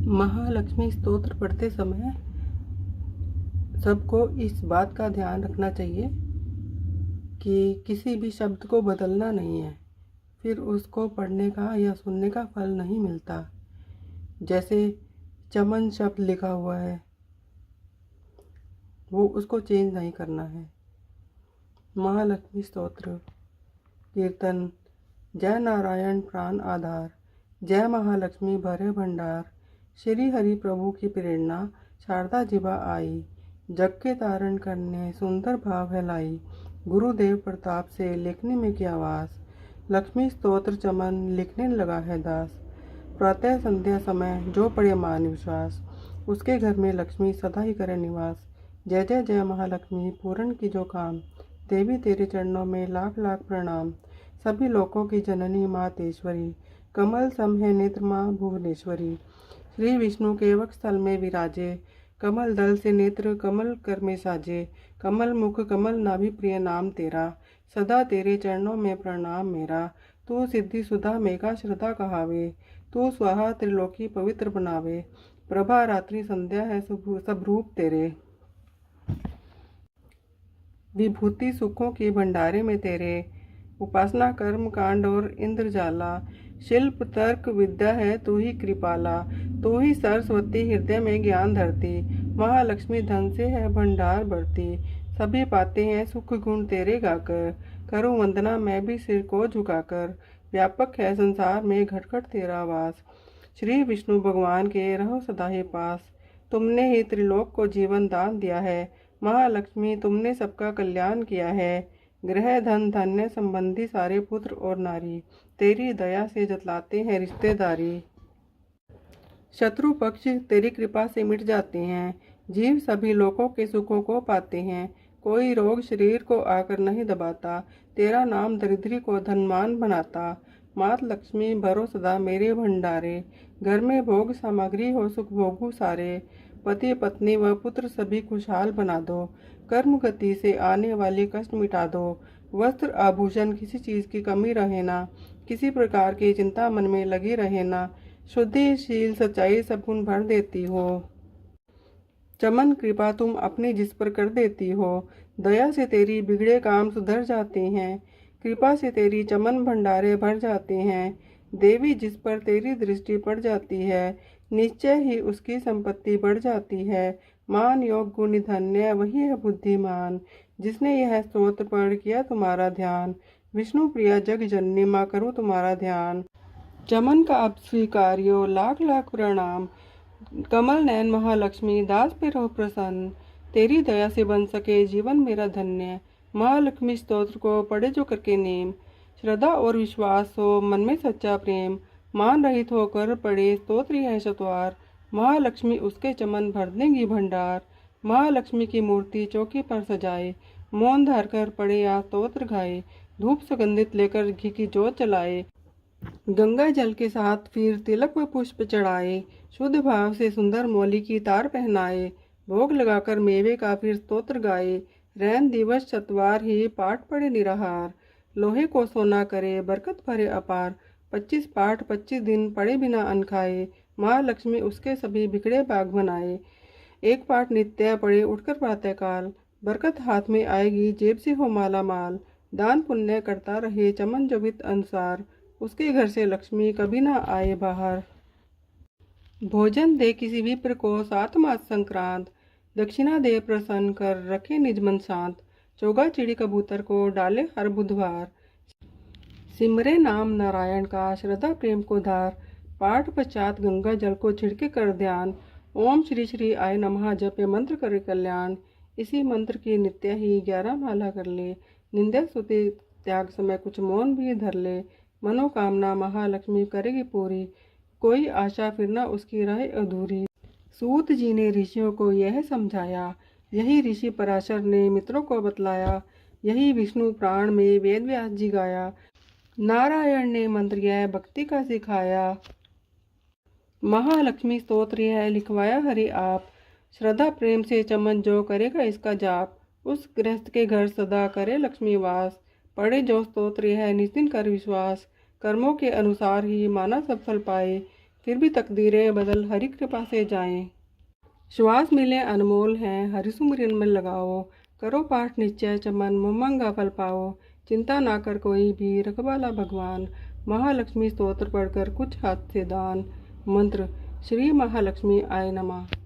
महालक्ष्मी स्तोत्र पढ़ते समय सबको इस बात का ध्यान रखना चाहिए कि किसी भी शब्द को बदलना नहीं है, फिर उसको पढ़ने का या सुनने का फल नहीं मिलता। जैसे चमन शब्द लिखा हुआ है, वो उसको चेंज नहीं करना है। महालक्ष्मी स्तोत्र कीर्तन। जय नारायण प्राण आधार, जय महालक्ष्मी भरे भंडार। श्री हरि प्रभु की प्रेरणा शारदा जिबा आई, जग के तारण करने सुंदर भाव है लाई। गुरुदेव प्रताप से लिखने में क्या वास, लक्ष्मी स्तोत्र चमन लिखने लगा है दास। प्रातः संध्या समय जो पढ़े मान विश्वास, उसके घर में लक्ष्मी सदा ही करे निवास। जय जय जय महालक्ष्मी पूर्ण की जो काम, देवी तेरे चरणों में लाख लाख प्रणाम। सभी लोकों की जननी मातेश्वरी, कमल सम है नेत्र माँ भुवनेश्वरी। श्री विष्णु के वक्षस्थल में विराजे, कमल दल से नेत्र कमल कर में साजे। कमल मुख कमल नाभि प्रिय नाम तेरा, सदा तेरे चरणों में प्रणाम मेरा। तू सिद्धि सुधा मेघा श्रद्धा कहावे, तू स्वाहा त्रिलोकी पवित्र बनावे। प्रभा रात्रि संध्या है सब रूप तेरे, विभूति सुखों के भंडारे में तेरे। उपासना कर्म कांड और इंद्रजाला, शिल्प तर्क विद्या है तू ही कृपाला। तू ही सरस्वती हृदय में ज्ञान धरती, महालक्ष्मी धन से है भंडार भरती। सभी पाते हैं सुख गुण तेरे गाकर, करूँ वंदना मैं भी सिर को झुकाकर। व्यापक है संसार में घट घट तेरा वास, श्री विष्णु भगवान के रहो सदा ही पास। तुमने ही त्रिलोक को जीवन दान दिया है, महालक्ष्मी तुमने सबका कल्याण किया है। गृह धन धान्य संबंधी सारे पुत्र और नारी, तेरी दया से जतलाते हैं रिश्तेदारी। शत्रु पक्ष तेरी कृपा से मिट जाते हैं, जीव सभी लोगों के सुखों को पाते हैं। कोई रोग शरीर को आकर नहीं दबाता, तेरा नाम दरिद्री को धनवान बनाता। मात लक्ष्मी भरो सदा मेरे भंडारे, घर में भोग सामग्री हो सुख भोगू सारे। पति पत्नी व पुत्र सभी खुशहाल बना दो, कर्म गति से आने वाले कष्ट मिटा दो। वस्त्र आभूषण किसी चीज की कमी रहे ना, किसी प्रकार की चिंता मन में लगी रहे ना। शुद्धि शील सच्चाई सब गुण भर देती हो, चमन कृपा तुम अपनी जिस पर कर देती हो। दया से तेरी बिगड़े काम सुधर जाते हैं, कृपा से तेरी चमन भंडारे भर जाते हैं। देवी जिस पर तेरी दृष्टि पड़ जाती है, निश्चय ही उसकी संपत्ति बढ़ जाती है। मान योग गुण धन्य वही है बुद्धिमान, जिसने यह स्तोत्र पढ़ किया तुम्हारा ध्यान। विष्णु प्रिया जग जननी माँ करूँ तुम्हारा ध्यान, चमन का अब स्वीकार्यो लाख लाख प्रणाम। कमल नयन महालक्ष्मी दास पे रहो प्रसन्न, तेरी दया से बन सके जीवन मेरा धन्य। महालक्ष्मी स्तोत्र को पढ़े जो करके नेम, श्रद्धा और विश्वास हो मन में सच्चा प्रेम। मान रहित होकर पढ़े स्तोत्र है शतवार, महालक्ष्मी उसके चमन भर देंगी भंडार। महालक्ष्मी की मूर्ति चौकी पर सजाए, मौन धर कर पढ़े या स्तोत्र गाए। धूप सुगंधित लेकर घी की जोत जलाए, गंगा जल के साथ फिर तिलक व पुष्प चढ़ाए। शुद्ध भाव से सुंदर मौली की तार पहनाए, भोग लगाकर मेवे का फिर स्तोत्र गाए। रैन दिवस चतवार ही पाठ पढ़े निराहार, लोहे को सोना करे बरकत भरे अपार। 25 पाठ 25 दिन पढ़े बिना अन्न खाए, महालक्ष्मी उसके सभी बिगड़े बाग बनाए। एक पाठ नित्य पढ़े उठकर प्रातःकाल, बरकत हाथ में आएगी जेब से हो माला माल। दान पुण्य करता रहे चमन जबित अनुसार, उसके घर से लक्ष्मी कभी ना आए बाहर। भोजन दे किसी विप्र को 7 मास संक्रांत, दक्षिणा दे प्रसन्न कर रखे निज मन शांत। चोगा चिड़ी कबूतर को डाले हर बुधवार, सिमरे नाम नारायण का श्रद्धा प्रेम को धार। पाठ पश्चात गंगा जल को छिड़के कर ध्यान, ओम श्री श्री आय नमः जपे मंत्र करे कल्याण। इसी मंत्र की नित्य ही 11 माला कर ले, निंदा स्तुति त्याग समय कुछ मौन भी धर ले। मनोकामना महालक्ष्मी करेगी पूरी, कोई आशा फिर न उसकी रहे अधूरी। सूत जी ने ऋषियों को यह समझाया, यही ऋषि पराशर ने मित्रों को बतलाया। यही विष्णु प्राण में वेद व्यास जी गाया, नारायण ने मंत्र यह भक्ति का सिखाया। महालक्ष्मी स्तोत्र यह लिखवाया हरि आप, श्रद्धा प्रेम से चमन जो करेगा इसका जाप। उस गृहस्थ के घर सदा करे लक्ष्मी वास, पढ़े जो स्तोत्र यह निस्दिन कर विश्वास। कर्मों के अनुसार ही माना सब फल पाए, फिर भी तकदीरें बदल हरि कृपा से जाएं। श्वास मिले अनमोल हैं, हरि सुमिरन में लगाओ। करो पाठ निश्चय चमन, ममंगा फल पाओ। चिंता ना कर कोई भी, रखवाला भगवान। महालक्ष्मी स्तोत्र पढ़कर कुछ हाथ से दान। मंत्र: श्री महालक्ष्मी आय नमः।